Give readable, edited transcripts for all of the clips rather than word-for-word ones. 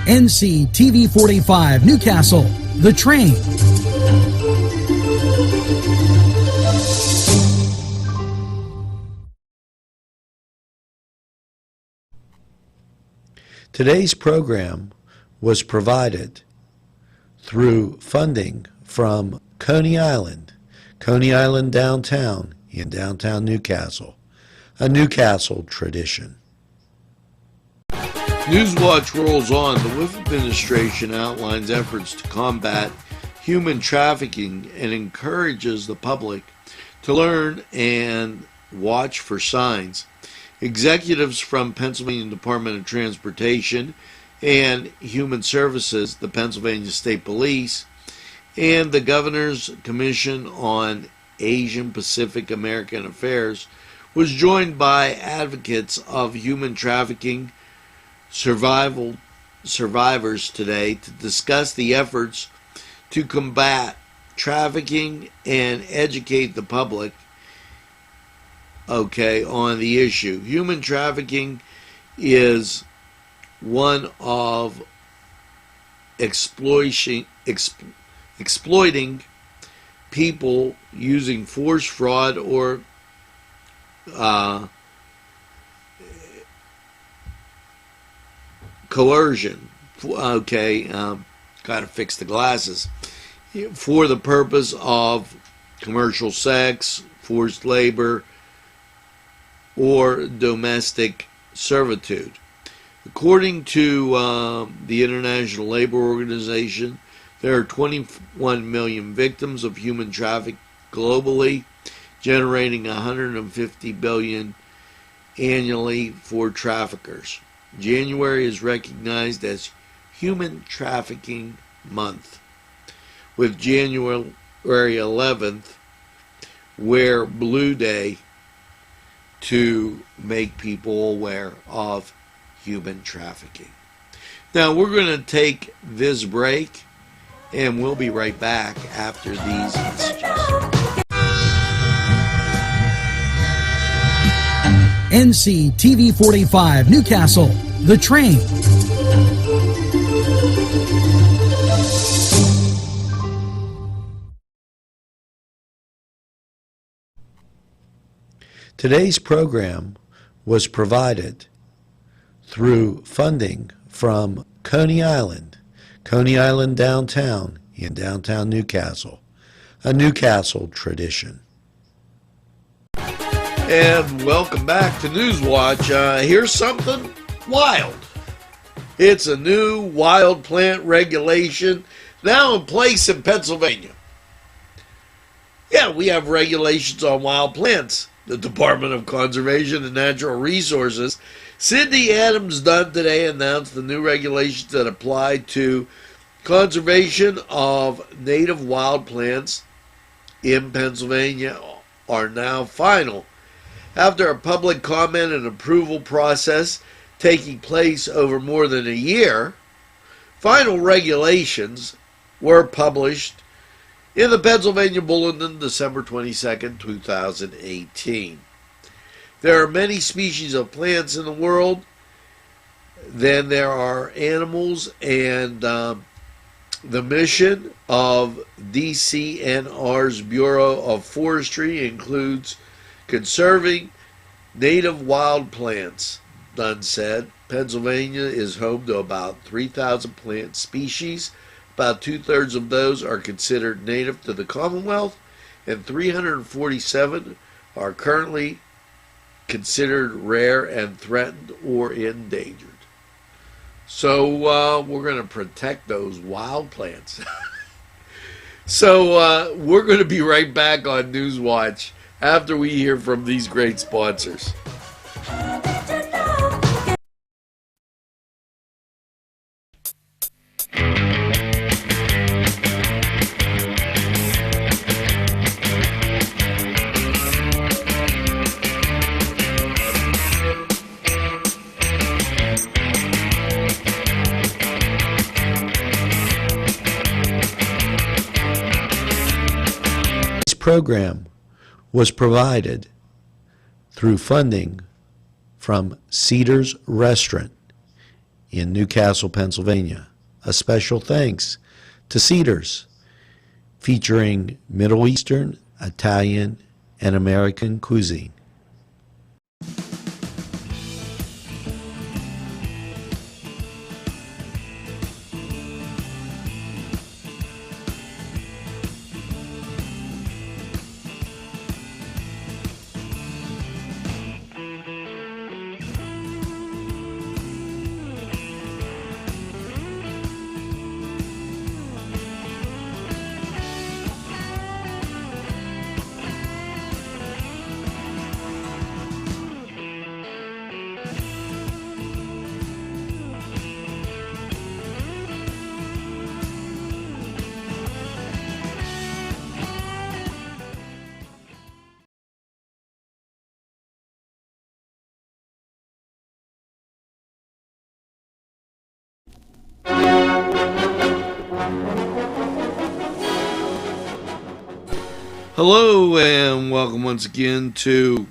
NCTV45 Newcastle, The Train. Today's program was provided through funding from Coney Island downtown in downtown Newcastle, a Newcastle tradition. NewsWatch rolls on. The Wolf administration outlines efforts to combat human trafficking and encourages the public to learn and watch for signs. Executives from Pennsylvania Department of Transportation and Human Services, the Pennsylvania State Police, and the Governor's Commission on Asian Pacific American Affairs was joined by advocates of human trafficking survivors today to discuss the efforts to combat trafficking and educate the public on the issue. Human trafficking is one of exploiting people using force, fraud, or coercion. Gotta fix the glasses. For the purpose of commercial sex, forced labor, or domestic servitude. According to the International Labor Organization, there are 21 million victims of human trafficking globally, generating $150 billion annually for traffickers. January is recognized as Human Trafficking Month, with January 11th, Wear Blue Day, to make people aware of human trafficking. Now we're going to take this break, and we'll be right back after these messages. NCTV45 Newcastle, The Train. Today's program was provided through funding from Coney Island downtown in downtown Newcastle, a Newcastle tradition. And welcome back to NewsWatch. Here's something wild. It's a new wild plant regulation now in place in Pennsylvania. Yeah, we have regulations on wild plants. The Department of Conservation and Natural Resources, Cindy Adams Dunn, today announced the new regulations that apply to conservation of native wild plants in Pennsylvania are now final. After a public comment and approval process taking place over more than a year, final regulations were published in the Pennsylvania Bulletin, December 22nd, 2018. There are many species of plants in the world. Then there are animals, and the mission of DCNR's Bureau of Forestry includes conserving native wild plants. Dunn said Pennsylvania is home to about 3,000 plant species. About two-thirds of those are considered native to the Commonwealth, and 347 are currently considered rare and threatened or endangered. So we're going to protect those wild plants. So we're going to be right back on NewsWatch after we hear from these great sponsors. Program was provided through funding from Cedars Restaurant in Newcastle, Pennsylvania. A special thanks to Cedars, featuring Middle Eastern, Italian, and American cuisine. Hello and welcome once again to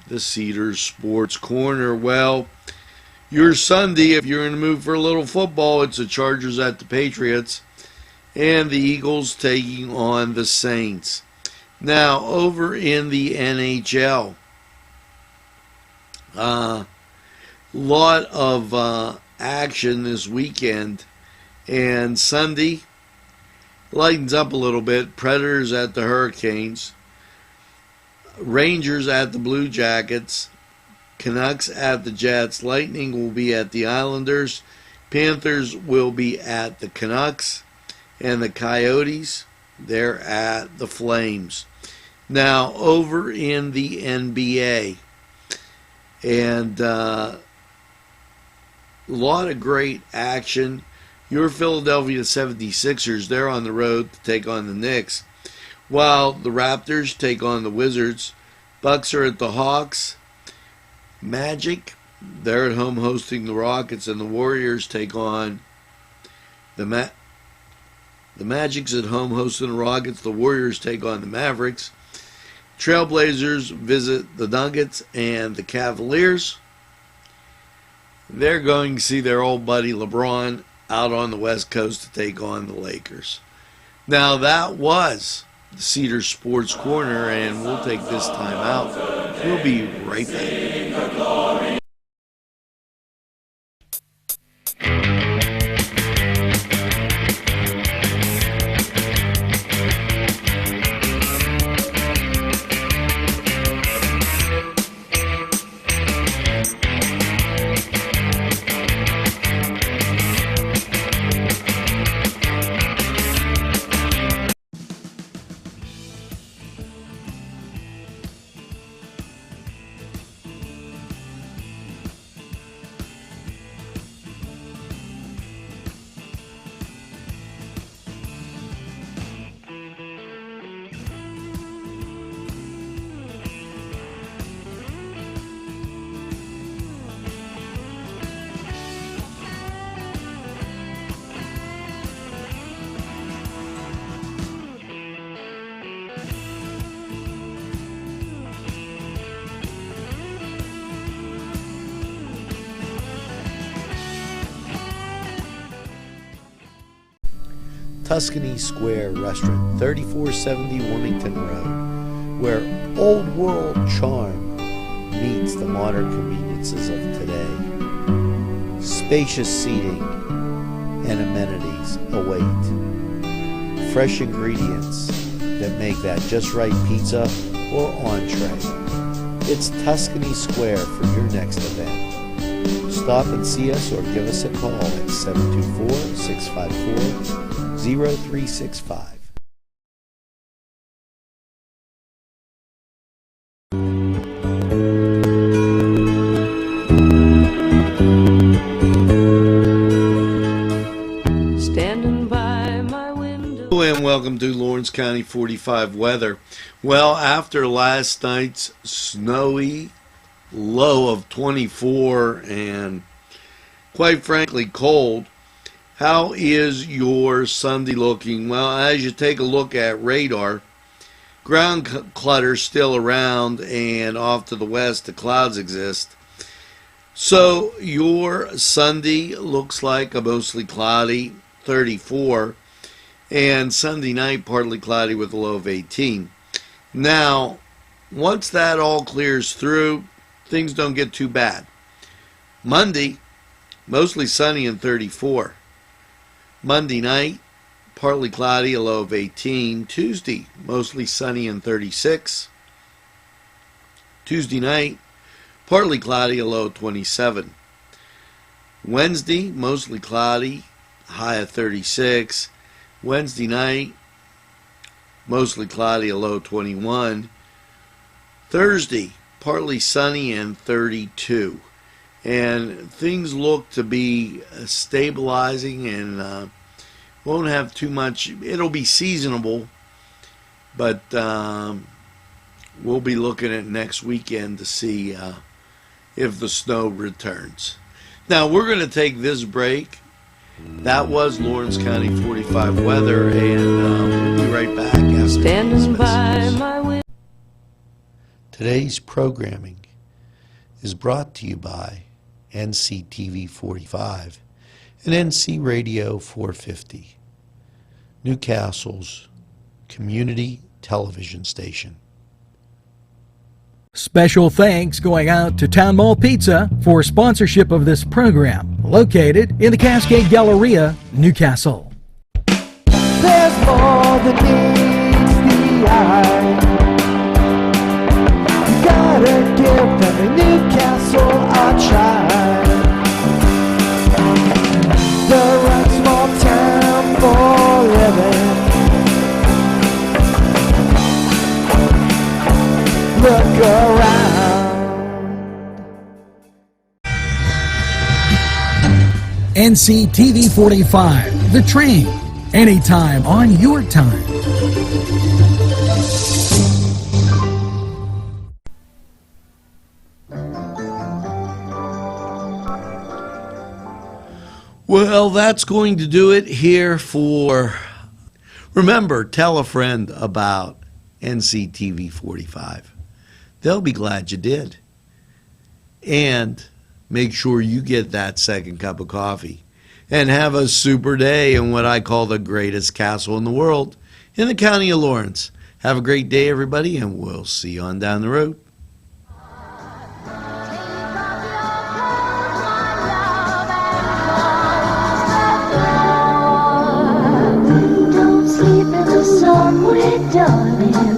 the Cedars Sports Corner. Well, your Sunday, if you're in the mood for a little football, it's the Chargers at the Patriots and the Eagles taking on the Saints. Now, over in the NHL, lot of action this weekend, and Sunday lightens up a little bit. Predators at the Hurricanes, Rangers at the Blue Jackets, Canucks at the Jets, Lightning will be at the Islanders, Panthers will be at the Canucks, and the Coyotes, they're at the Flames. Now, over in the NBA, and a lot of great action. Your Philadelphia 76ers, they're on the road to take on the Knicks, while the Raptors take on the Wizards. Bucks are at the Hawks. Magic, they're at home hosting the Rockets, and the Warriors take on the Magic's at home hosting the Rockets. The Warriors take on the Mavericks. Trailblazers visit the Nuggets, and the Cavaliers, they're going to see their old buddy LeBron out on the West Coast to take on the Lakers. Now, that was the Cedar Sports Corner, and we'll take this time out. We'll be right back. Tuscany Square Restaurant, 3470 Wilmington Road, where old world charm meets the modern conveniences of today. Spacious seating and amenities await. Fresh ingredients that make that just right pizza or entree. It's Tuscany Square for your next event. Stop and see us or give us a call at 724-654-0365. Standing by my window. And welcome to Lawrence County 45 weather. Well, after last night's snowy low of 24 and quite frankly cold, how is your Sunday looking? Well, as you take a look at radar, ground clutter still around, and off to the west the clouds exist. So your Sunday looks like a mostly cloudy, 34, and Sunday night partly cloudy with a low of 18. Now, once that all clears through, things don't get too bad. Monday, mostly sunny and 34. Monday night, partly cloudy, a low of 18. Tuesday, mostly sunny and 36. Tuesday night, partly cloudy, a low of 27. Wednesday, mostly cloudy, high of 36. Wednesday night, mostly cloudy, a low of 21. Thursday, partly sunny and 32. And things look to be stabilizing and won't have too much. It'll be seasonable, but we'll be looking at next weekend to see if the snow returns. Now, we're going to take this break. That was Lawrence County 45 weather, and we'll be right back after these Standing by messages. my window. Today's programming is brought to you by NCTV45 and NC Radio 450, Newcastle's community television station. Special thanks going out to Town Mall Pizza for sponsorship of this program, located in the Cascade Galleria, Newcastle. There's more than meets the eye. You gotta give every Newcastle a try. The right small town for living. Look around. NCTV45, The Train, anytime on your time. Well, that's going to do it here for... Remember, tell a friend about NCTV 45. They'll be glad you did. And make sure you get that second cup of coffee. And have a super day in what I call the greatest castle in the world, in the county of Lawrence. Have a great day, everybody, and we'll see you on down the road. Don't sleep in the sun, darling.